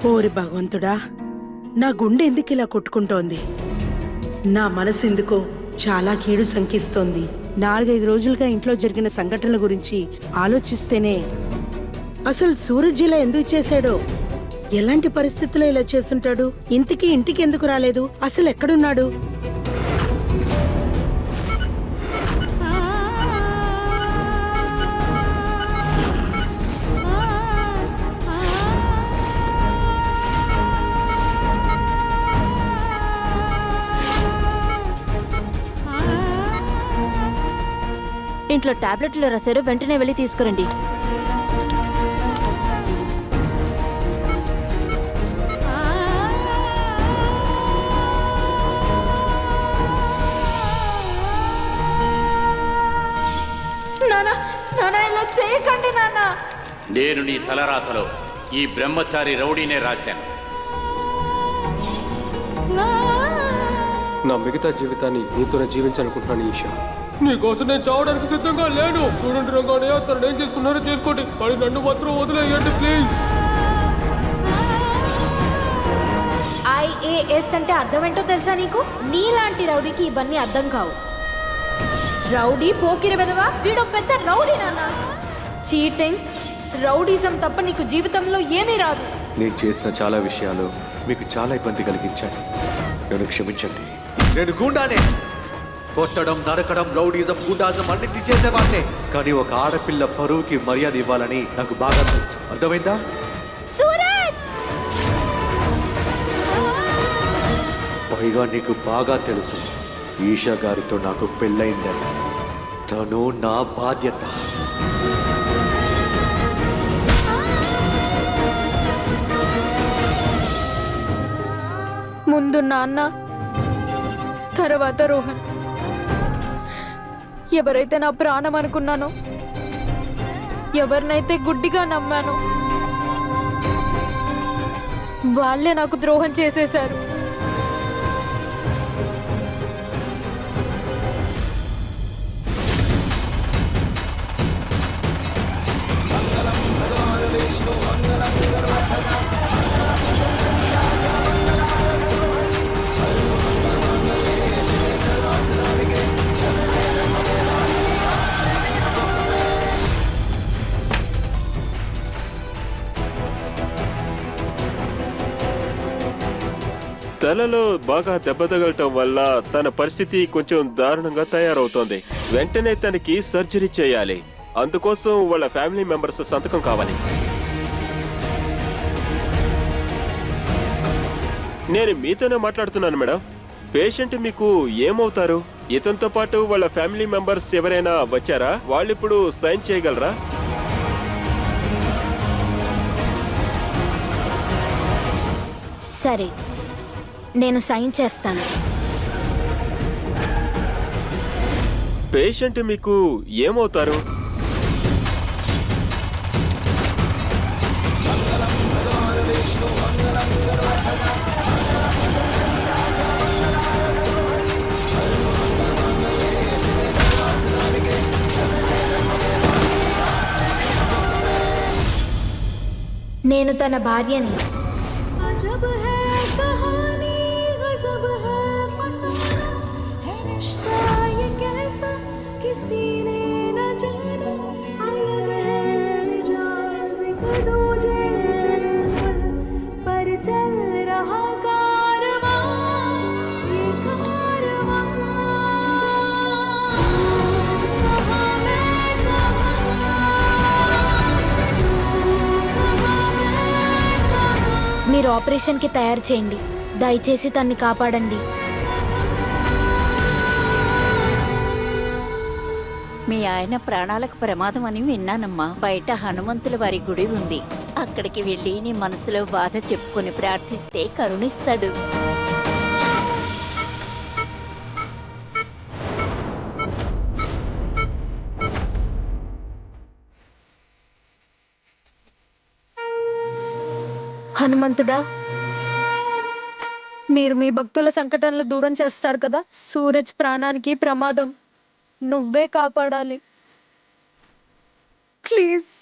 ఓరి భగవంతుడా, నా గుండె ఎందుకు ఇలా కొట్టుకుంటోంది? నా మనసు ఎందుకో చాలా కీడు శంకిస్తోంది. 4-5 రోజులుగా ఇంట్లో జరిగిన సంఘటనల గురించి ఆలోచిస్తేనే అసలు సూరజ్ ఇలా ఎందుకు చేశాడో, ఎలాంటి పరిస్థితుల్లో ఇలా చేసుంటాడు, ఇంటికి ఎందుకు రాలేదు, అసలు ఎక్కడున్నాడు? ఇంట్లో టాబ్లెట్లు రాశారు, వెంటనే వెళ్ళి తీసుకురండి. నానా, నానా ఇలా చేయకండి నానా. నేను నీ తలరాతలో ఈ బ్రహ్మచారి రౌడీనే రాశాను. నా మిగతా జీవితాన్ని నీతోనే జీవించాలనుకుంటున్నాను ఈషా. నీకోసం నేను చావడానికి సిద్ధంగా లేను. చూడండి రంగానే, తను ఏం చేసుకున్నారో చేసుకోండి, కానీ నన్ను మాత్రం వదిలేయండి ప్లీజ్. ఐఏఎస్ అంటే అర్థం ఏంటో తెలుసా నీకు? నీలాంటి రౌడీకి ఇవన్నీ అర్థం కావు. రౌడీ పోకిరి వెదవా, వీడు పెద్ద రౌడీ నాన్న. చీటింగ్, రౌడీజం తప్ప నీకు జీవితంలో ఏమీ రాదు. నేను చేసిన చాలా విషయాలు మీకు చాలా ఇబ్బంది కలిగించాను, నన్ను క్షమించండి. నేను గూండానే, కొట్టడం, నరకడం, రౌడీజం, గుండాజం అన్నింటి చేసేవాడినే. కానీ ఒక ఆడపిల్ల పరువుకి మర్యాద ఇవ్వాలని నాకు బాగా తెలుసు. అర్థమైందా? సూరజ్! పైగా నీకు బాగా తెలుసు ఈషా గారితో నాకు పెళ్ళయిందని. తను నా బాధ్యత. ముందు నాన్న, తర్వాత రోహన్. ఎవరైతే నా ప్రాణం అనుకున్నానో, ఎవరినైతే గుడ్డిగా నమ్మానో, వాళ్ళే నాకు ద్రోహం చేసేశారు. తలలో బాగా దెబ్బ తగలటం వల్ల తన పరిస్థితి కొంచెం దారుణంగా తయారవుతోంది. వెంటనే తనకి సర్జరీ చేయాలి. అందుకోసం వాళ్ళ ఫ్యామిలీ మెంబర్స్ సంతకం కావాలి. నేను మీతోనే మాట్లాడుతున్నాను మేడం. పేషెంట్ మీకు ఏమవుతారు? ఇతనితో పాటు వాళ్ళ ఫ్యామిలీ మెంబర్స్ ఎవరైనా వచ్చారా? వాళ్ళిప్పుడు సైన్ చేయగలరా? సరే, నేను సైన్ చేస్తాను. పేషెంట్ మీకు ఏమవుతారు? నేను తన భార్యని. మీరు ఆపరేషన్కి తయారు చేయండి. దయచేసి తన్ని కాపాడండి. మీ ఆయన ప్రాణాలకు ప్రమాదం అని విన్నానమ్మా. బయట హనుమంతుల వారి గుడి ఉంది, అక్కడికి వెళ్ళి నీ మనసులో బాధ చెప్పుకొని ప్రార్థిస్తే కరుణిస్తాడు. హనుమంతుడా, మీరు మీ భక్తుల సంకటాలను దూరం చేస్తారు కదా. సూరజ్ ప్రాణానికి ప్రమాదం, నువ్వే కాపాడాలి ప్లీజ్.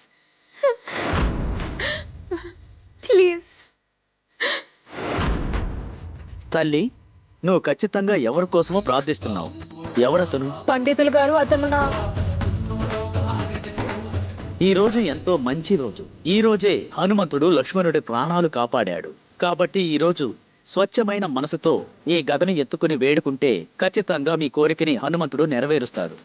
ప్లీజ్. తల్లి, నువ్వు ఖచ్చితంగా ఎవరి కోసమో ప్రార్థిస్తున్నావు. ఎవరతను? పండితులు గారు, అతను నా ఈ రోజు ఎంతో మంచి రోజు. ఈ రోజే హనుమంతుడు లక్ష్మణుడి ప్రాణాలు కాపాడాడు. కాబట్టి ఈ రోజు స్వచ్ఛమైన మనసుతో ఈ గదను ఎత్తుకుని వేడుకుంటే ఖచ్చితంగా మీ కోరికని హనుమంతుడు నెరవేరుస్తాడు.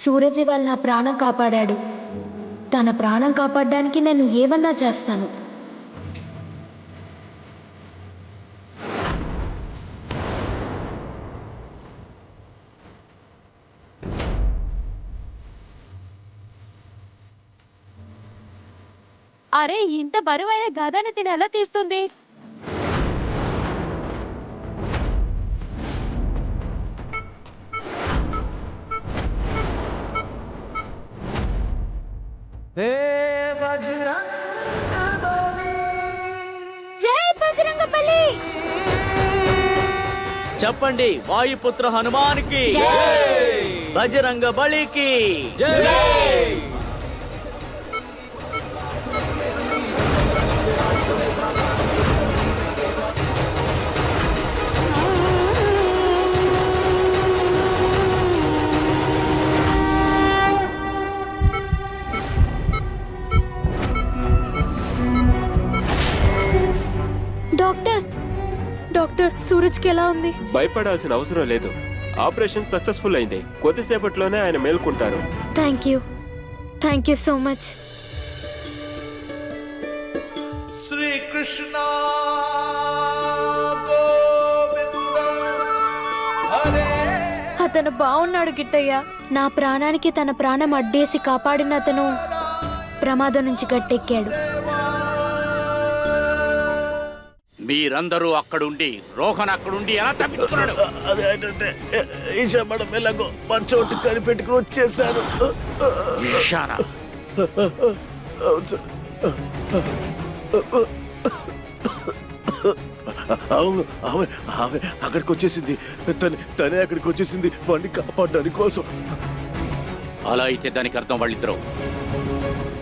సూరజ్ వాళ్ళ నా ప్రాణం కాపాడాడు. తన ప్రాణం కాపాడడానికి నేను ఏమన్నా చేస్తాను. అరే, ఇంత బరువైన గదాన్ని తిని ఎలా తీస్తుంది? జై బజరంగబలి! చెప్పండి, వాయుపుత్ర హనుమానికి, బజరంగ బలికి. డాక్టర్, సూరజ్కి ఎలా ఉంది? భయపడాల్సిన అవసరం లేదు. ఆపరేషన్ సక్సెస్ఫుల్ అయింది. కొద్దిసేపట్లోనే ఆయన మేల్కొంటారు. Thank you so much. Srikrishna Govinda హరే. అతను బాగున్నాడు గిట్టయ్య. నా ప్రాణానికి తన ప్రాణం అడ్డేసి కాపాడిన అతను ప్రమాదం నుంచి గట్టెక్కాడు. మీరందరూ అక్కడుండి రోహన్ అక్కడుండి ఎలా తప్పించుకున్నాడు? అదేంటంటే ఈశా మేడం ఎలాగో మా చోటు కనిపెట్టుకుని వచ్చేసారు. ఈశానా? అవును సార్. అవును, ఆమె ఆమె అక్కడికి వచ్చేసింది. తనే అక్కడికి వచ్చేసింది వాడిని కాపాడడానికి కోసం. అలా అయితే దానికి అర్థం వాళ్ళిద్దరు.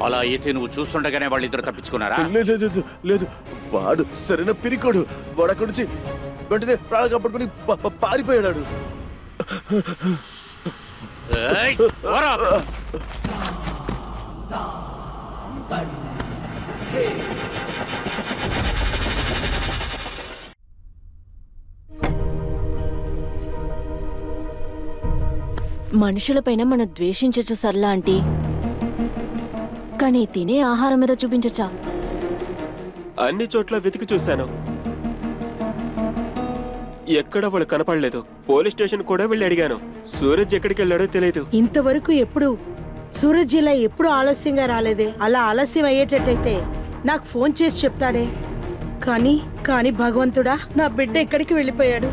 అలా అయితే నువ్వు చూస్తుండగానే వాళ్ళిద్దరు తప్పించుకున్నారా? లేదు లేదు లేదు, వాడు సరైన పిరికోడు. వాడు అక్కడి నుంచి వెంటనే ప్రాణం కాపాడుకుని పారిపోయాడు. ఏయ్, పోరా! మనుషులపైన మనం ద్వేషించచ్చు సర్లా ఆంటీ, కానీ తినే ఆహారం మీద చూపించచ్చా? అన్ని చోట్ల వెతికి చూశాను, ఎక్కడ వాళ్ళు కనపడలేదు. పోలీస్ స్టేషన్ కూడా వెళ్ళి అడిగాను. సూరజ్ ఎక్కడికి వెళ్ళాడో తెలియదు. ఇంతవరకు ఎప్పుడు సూరజ్ ఇలా ఎప్పుడు ఆలస్యంగా రాలేదే. అలా ఆలస్యం అయ్యేటట్టయితే నాకు ఫోన్ చేసి చెప్తాడే. కానీ కానీ భగవంతుడా, నా బిడ్డ ఎక్కడికి వెళ్ళిపోయాడు?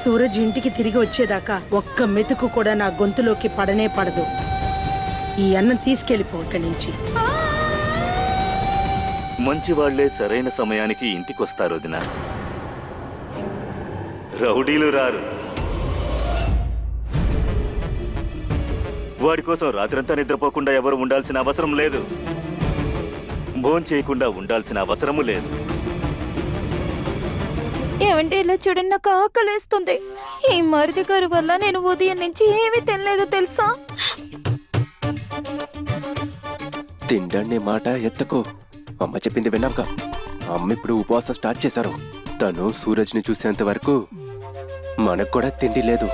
సూరజ్ ఇంటికి తిరిగి వచ్చేదాకా ఒక్క మెతుకు కూడా నా గొంతులోకి పడనే పడదు. ఈ అన్నం తీసుకెళ్ళిపో ఇక్కడి నుంచి. మంచి వాళ్లే సరైన సమయానికి ఇంటికొస్తారు వదిన. రౌడీలు రారు. వాడి కోసం రాత్రంతా నిద్రపోకుండా ఎవరు ఉండాల్సిన అవసరం లేదు. భోంచేయకుండా ఉండాల్సిన అవసరము లేదు. ఏమంటే ఇలా చూడండి, నాకు ఆకలేస్తుంది. ఈ మరిది గారి వల్ల నేను ఉదయం నుంచి ఏమీ తినలేదు తెలుసా? తిండండి మాట ఎత్తకో. అమ్మ చెప్పింది విన్నాక అమ్మ ఇప్పుడు ఉపవాసం స్టార్ట్ చేశారు. తను సూరజ్ని చూసేంత వరకు మనకు కూడా తిండి లేదు.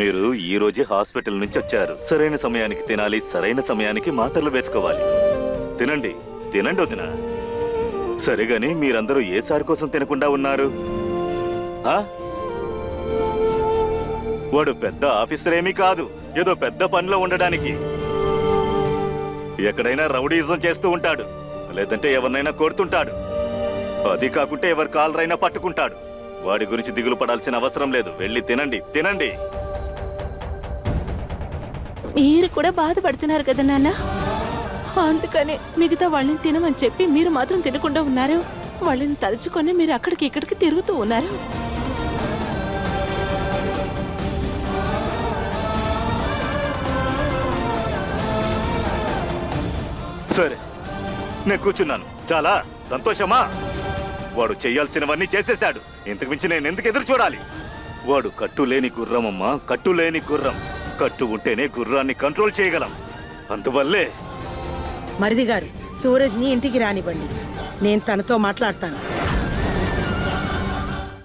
మీరు ఈ రోజే హాస్పిటల్ నుంచి వచ్చారు. సరైన సమయానికి తినాలి, సరైన సమయానికి మాత్రలు వేసుకోవాలి. తినండి తినండి వదిన. సరేగాని మీరందరూ ఏ సారి కోసం తినకుండా ఉన్నారు? వాడు పెద్ద ఆఫీసర్ ఏమీ కాదు, ఏదో పెద్ద పనిలో ఉండడానికి. ఎక్కడైనా రౌడీజం చేస్తూ ఉంటాడు, లేదంటే ఎవరినైనా కొడుతుంటాడు. అది కాకుంటే ఎవరి కాలరైనా పట్టుకుంటాడు. వాడి గురించి దిగులు పడాల్సిన అవసరం లేదు. వెళ్ళి తినండి తినండి. మీరు కూడా బాధపడుతున్నారు కదా నాన్న, అందుకనే మిగతా వాళ్ళని తినమని చెప్పి మీరు మాత్రం తినకుండా ఉన్నారు. వాళ్ళని తలుచుకొని మీరు అక్కడికి ఇక్కడికి తిరుగుతూ ఉన్నారు. సరే, నేను కూర్చున్నాను. చాలా సంతోషమా? వాడు చెయ్యాల్సినవన్నీ చేసేశాడు. ఇంతకు మించి నేను ఎందుకు ఎదురు చూడాలి? వాడు కట్టులేని గుర్రమమ్మా, కట్టులేని గుర్రం. కట్టు ఉంటేనే గుర్రాన్ని కంట్రోల్ చేయగలం. అందువల్లే మరిది గారు, సూరజ్ని ఇంటికి రానివ్వండి, నేను తనతో మాట్లాడతాను.